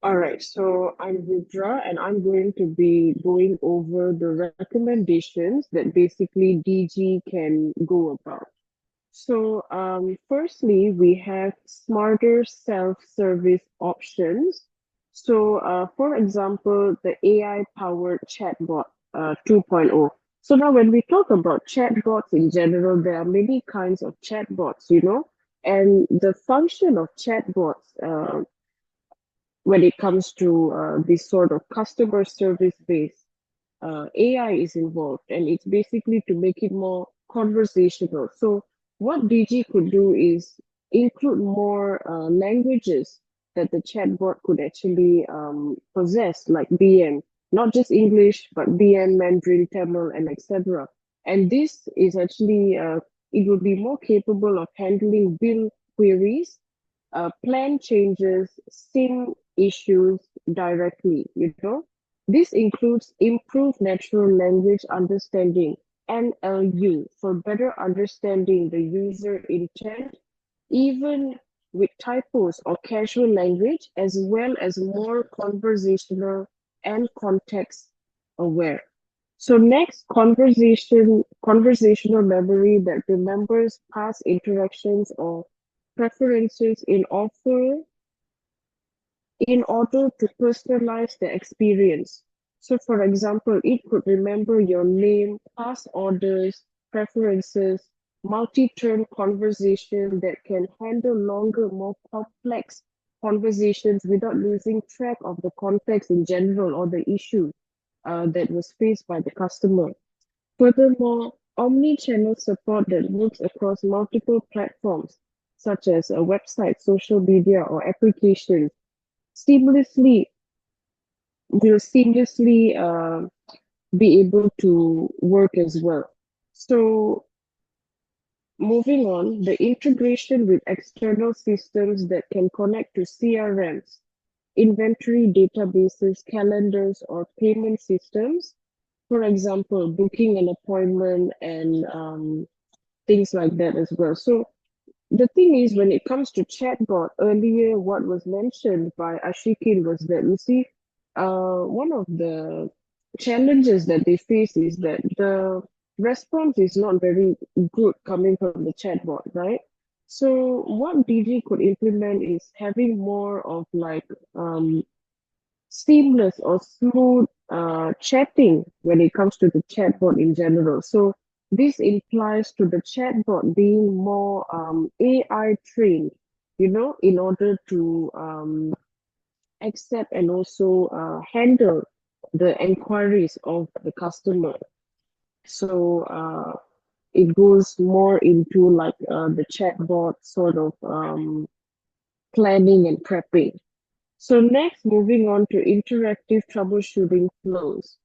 All right, so I'm Rudhra, and I'm going to be going over the recommendations that basically DG can go about. So, firstly, we have smarter self-service options. So, for example, the AI-powered chatbot 2.0. So now, when we talk about chatbots in general, there are many kinds of chatbots, and the function of chatbots when it comes to this sort of customer service based AI is involved, and it's basically to make it more conversational. So, what DG could do is include more languages that the chatbot could actually possess, like BM, not just English, but BM, Mandarin, Tamil, and etc. And this is actually, it would be more capable of handling bill queries, plan changes, SIM issues directly. This includes improved natural language understanding, NLU, for better understanding the user intent, even with typos or casual language, as well as more conversational and context aware. So next, conversational memory that remembers past interactions or preferences in order to personalize the experience. So, for example, it could remember your name, past orders, preferences, multi-turn conversation that can handle longer, more complex conversations without losing track of the context in general or the issue that was faced by the customer. Furthermore, omni-channel support that works across multiple platforms, such as a website, social media, or applications, seamlessly will seamlessly be able to work as well. So moving on, the integration with external systems that can connect to CRMs, inventory databases, calendars, or payment systems. For example, booking an appointment and things like that as well. So the thing is, when it comes to chatbot, earlier what was mentioned by Asyiqin was that you see, one of the challenges that they face is that the response is not very good coming from the chatbot, right? So what DG could implement is having more of like seamless or smooth chatting when it comes to the chatbot in general. So this implies to the chatbot being more AI trained, in order to accept and also handle the inquiries of the customer. So it goes more into like the chatbot sort of planning and prepping. So next, moving on to interactive troubleshooting flows.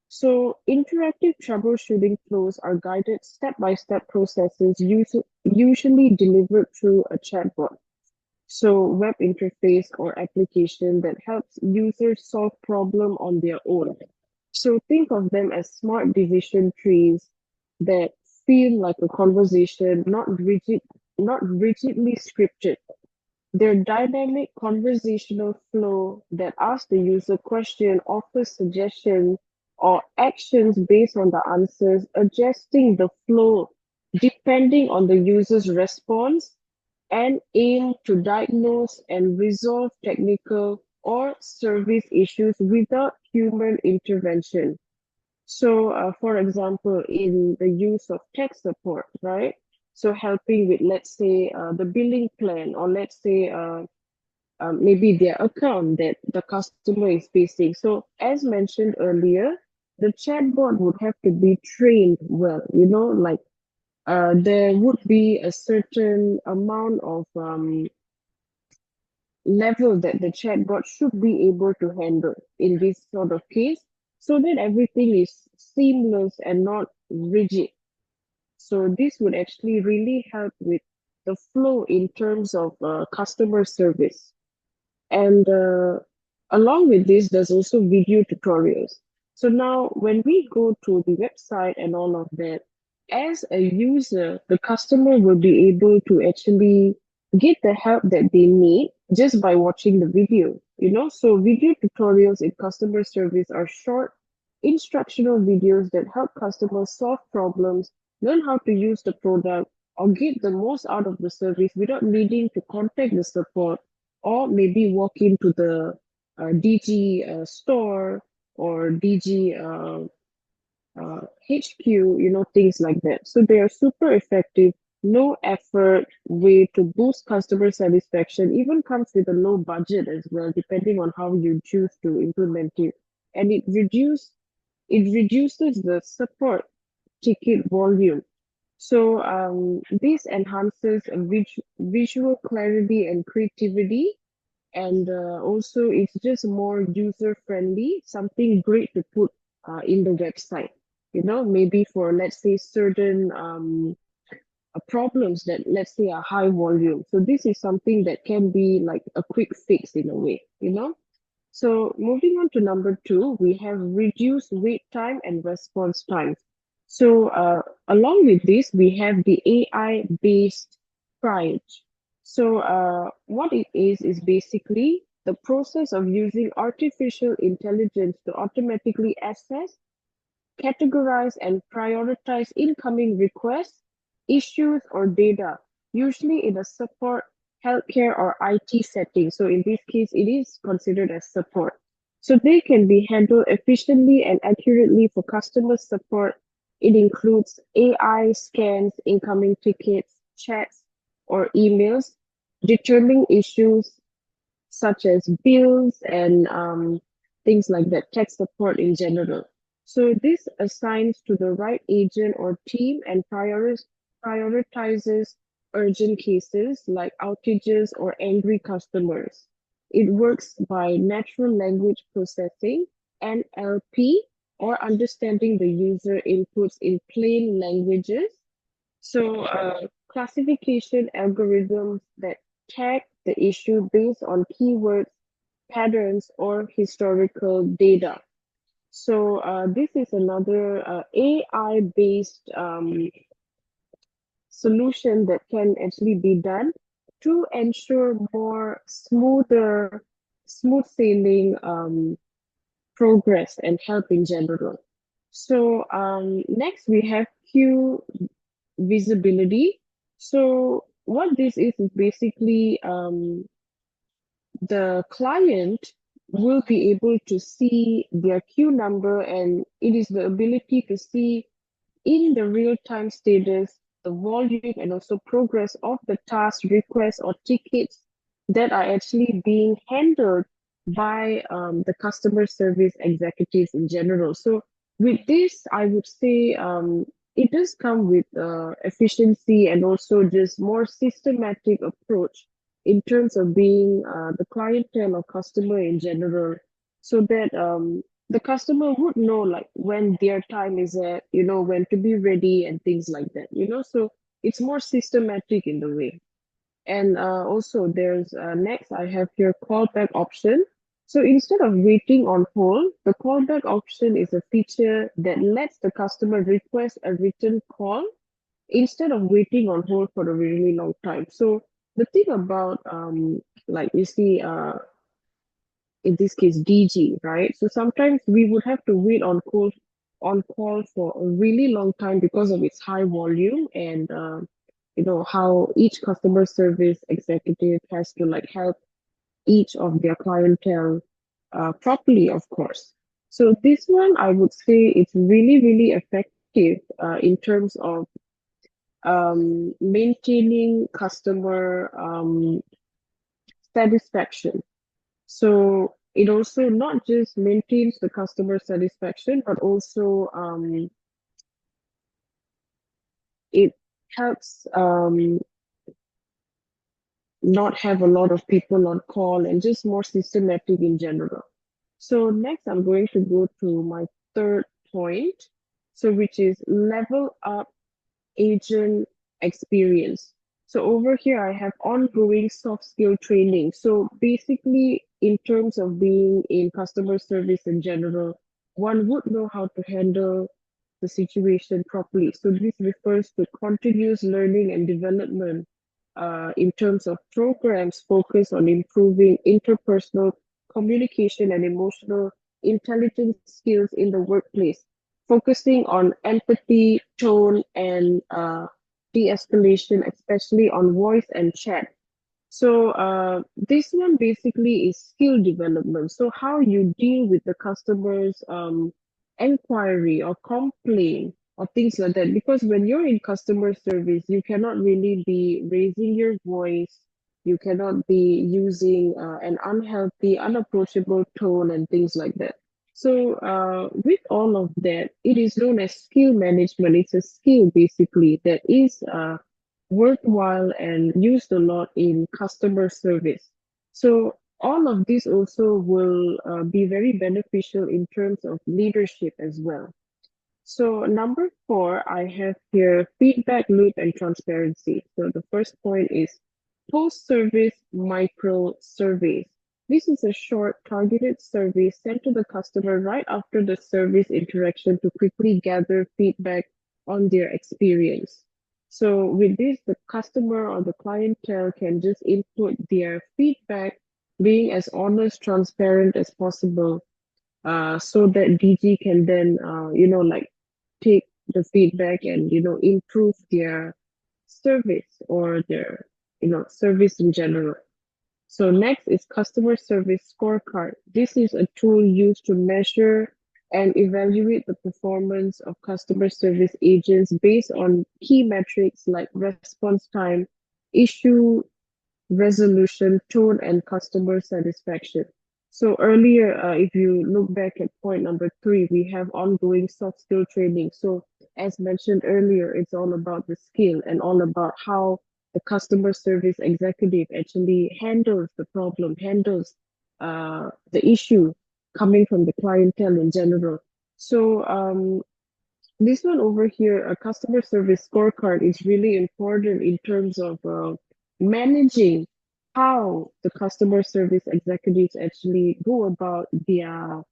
So interactive troubleshooting flows are guided step-by-step processes usually delivered through a chatbot. So web interface or application that helps users solve problem on their own. So think of them as smart decision trees that feel like a conversation, not rigidly scripted. Their dynamic conversational flow that asks the user question, offers suggestions or actions based on the answers, adjusting the flow depending on the user's response, and aim to diagnose and resolve technical or service issues without human intervention. So, for example, in the use of tech support, right? So, helping with, let's say, the billing plan, or let's say, maybe their account that the customer is facing. So, as mentioned earlier, the chatbot would have to be trained well, like there would be a certain amount of level that the chatbot should be able to handle in this sort of case so that everything is seamless and not rigid. So this would actually really help with the flow in terms of customer service. And along with this, there's also video tutorials. So now when we go to the website and all of that, as a user, the customer will be able to actually get the help that they need just by watching the video, So video tutorials in customer service are short, instructional videos that help customers solve problems, learn how to use the product, or get the most out of the service without needing to contact the support or maybe walk into the Digi store or Digi HQ, things like that. So they are super effective, low effort way to boost customer satisfaction, even comes with a low budget as well, depending on how you choose to implement it. And it reduces the support ticket volume. So this enhances visual clarity and creativity, and also it's just more user friendly, something great to put in the website, maybe for, let's say, certain problems that, let's say, are high volume. So this is something that can be like a quick fix in a way. So moving on to number two, we have reduced wait time and response time. So along with this, we have the AI-based triage. So what it is basically the process of using artificial intelligence to automatically assess, categorize, and prioritize incoming requests, issues, or data, usually in a support, healthcare, or IT setting. So in this case, it is considered as support. So they can be handled efficiently and accurately for customer support. It includes AI scans, incoming tickets, chats, or emails, determining issues such as bills and things like that, tech support in general. So this assigns to the right agent or team and prioritizes urgent cases like outages or angry customers. It works by natural language processing, NLP, or understanding the user inputs in plain languages. So, classification algorithms that tag the issue based on keywords, patterns, or historical data. So, this is another AI-based solution that can actually be done to ensure more smooth sailing progress and help in general. So, next we have queue visibility. So what this is basically the client will be able to see their queue number, and it is the ability to see in the real-time status, the volume and also progress of the task, requests, or tickets that are actually being handled by the customer service executives in general. So with this, I would say it does come with efficiency and also just more systematic approach in terms of being the clientele or customer in general, so that the customer would know like when their time is at, when to be ready and things like that. So it's more systematic in the way. And also there's next I have here callback option. So instead of waiting on hold, the callback option is a feature that lets the customer request a written call instead of waiting on hold for a really long time. So the thing about like you see in this case DG, right? So sometimes we would have to wait on call for a really long time because of its high volume, and how each customer service executive has to like help each of their clientele properly, of course. So this one, I would say it's really, really effective in terms of maintaining customer satisfaction. So it also not just maintains the customer satisfaction, but also it helps not have a lot of people on call and just more systematic in general. So next, I'm going to go to my third point, so which is level up agent experience. So over here, I have ongoing soft skill training. So basically, in terms of being in customer service in general, one would know how to handle the situation properly. So this refers to continuous learning and development in terms of programs focus on improving interpersonal communication and emotional intelligence skills in the workplace, focusing on empathy, tone, and de-escalation, especially on voice and chat. So this one basically is skill development. So how you deal with the customer's inquiry or complaint or things like that. Because when you're in customer service, you cannot really be raising your voice. You cannot be using an unhealthy, unapproachable tone and things like that. So with all of that, it is known as skill management. It's a skill basically that is worthwhile and used a lot in customer service. So all of this also will be very beneficial in terms of leadership as well. So number four, I have here feedback loop and transparency. So the first point is post-service micro surveys. This is a short targeted survey sent to the customer right after the service interaction to quickly gather feedback on their experience. So with this, the customer or the clientele can just input their feedback, being as honest, transparent as possible, so that DG can then, like take the feedback and, improve their service or their, service in general. So next is customer service scorecard. This is a tool used to measure and evaluate the performance of customer service agents based on key metrics like response time, issue resolution, tone, and customer satisfaction. So earlier, if you look back at point number three, we have ongoing soft skill training. So as mentioned earlier, it's all about the skill and all about how the customer service executive actually handles the problem, handles the issue coming from the clientele in general. So this one over here, a customer service scorecard, is really important in terms of managing how the customer service executives actually go about their,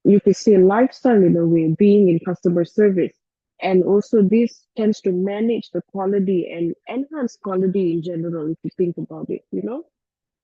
you could say, lifestyle in a way, being in customer service. And also, this tends to manage the quality and enhance quality in general, if you think about it.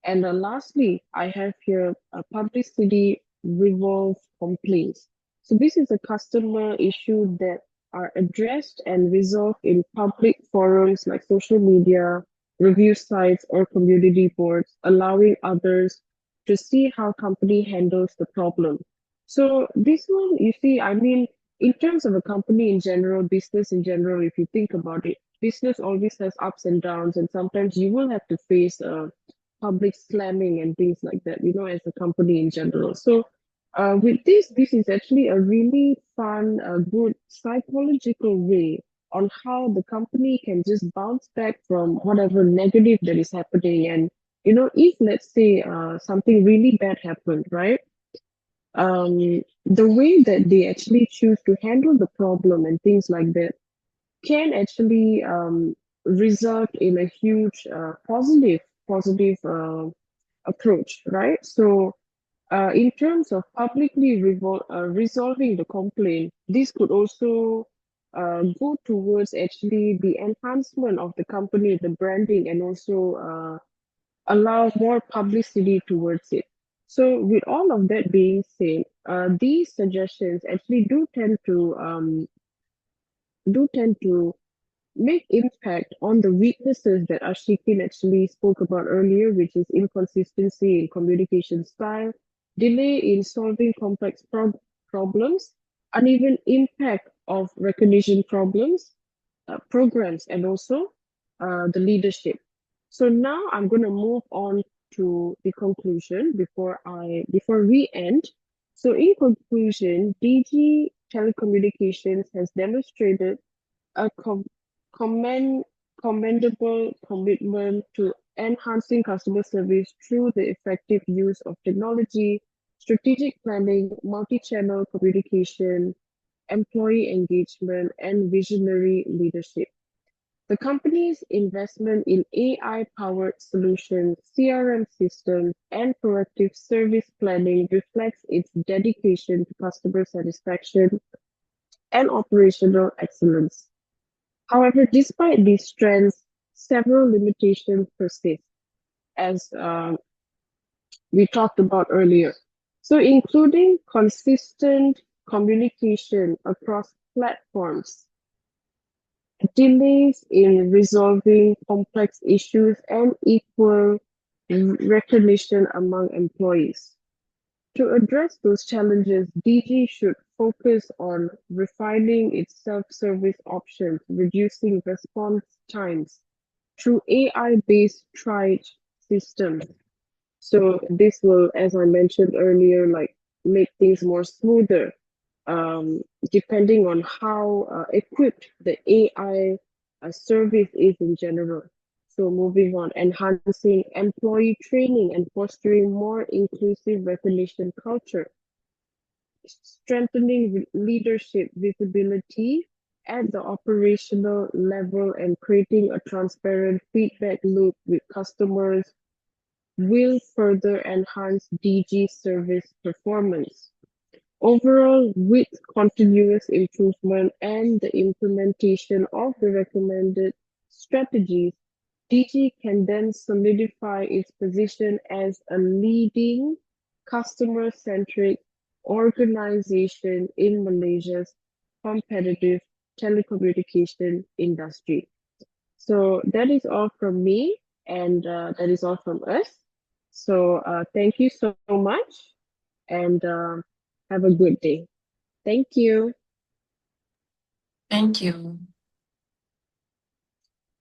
And lastly, I have here a publicity revolve complaints. So this is a customer issue that are addressed and resolved in public forums like social media, review sites, or community boards, allowing others to see how company handles the problem. So this one, you see, I mean, in terms of a company in general, business in general, if you think about it, business always has ups and downs, and sometimes you will have to face public slamming and things like that, as a company in general. So, with this is actually a really fun, good psychological way on how the company can just bounce back from whatever negative that is happening. And, if let's say something really bad happened, right? The way that they actually choose to handle the problem and things like that can actually result in a huge positive approach, right? So, in terms of publicly resolving the complaint, this could also go towards actually the enhancement of the company, the branding, and also allow more publicity towards it. So, with all of that being said, these suggestions actually do tend to make impact on the weaknesses that Asyiqin actually spoke about earlier, which is inconsistency in communication style, delay in solving complex problems, uneven impact of recognition programs, and also the leadership. So now I'm going to move on to the conclusion before we end. So in conclusion, DG Telecommunications has demonstrated a commend, commendable commitment to enhancing customer service through the effective use of technology, strategic planning, multi-channel communication, employee engagement, and visionary leadership. The company's investment in AI-powered solutions, CRM systems, and proactive service planning reflects its dedication to customer satisfaction and operational excellence. However, despite these strengths, several limitations persist, as we talked about earlier. So, including consistent communication across platforms, delays in resolving complex issues, and equal recognition among employees. To address those challenges, Digi should focus on refining its self-service options, reducing response times through AI-based triage systems. So this will, as I mentioned earlier, like make things more smoother, um, depending on how equipped the AI service is in general. So moving on, enhancing employee training and fostering more inclusive recognition culture, strengthening leadership visibility at the operational level and creating a transparent feedback loop with customers will further enhance DG service performance. Overall, with continuous improvement and the implementation of the recommended strategies, DG can then solidify its position as a leading customer-centric organization in Malaysia's competitive telecommunication industry. So that is all from me, and that is all from us. So thank you so much, and have a good day. Thank you. Thank you.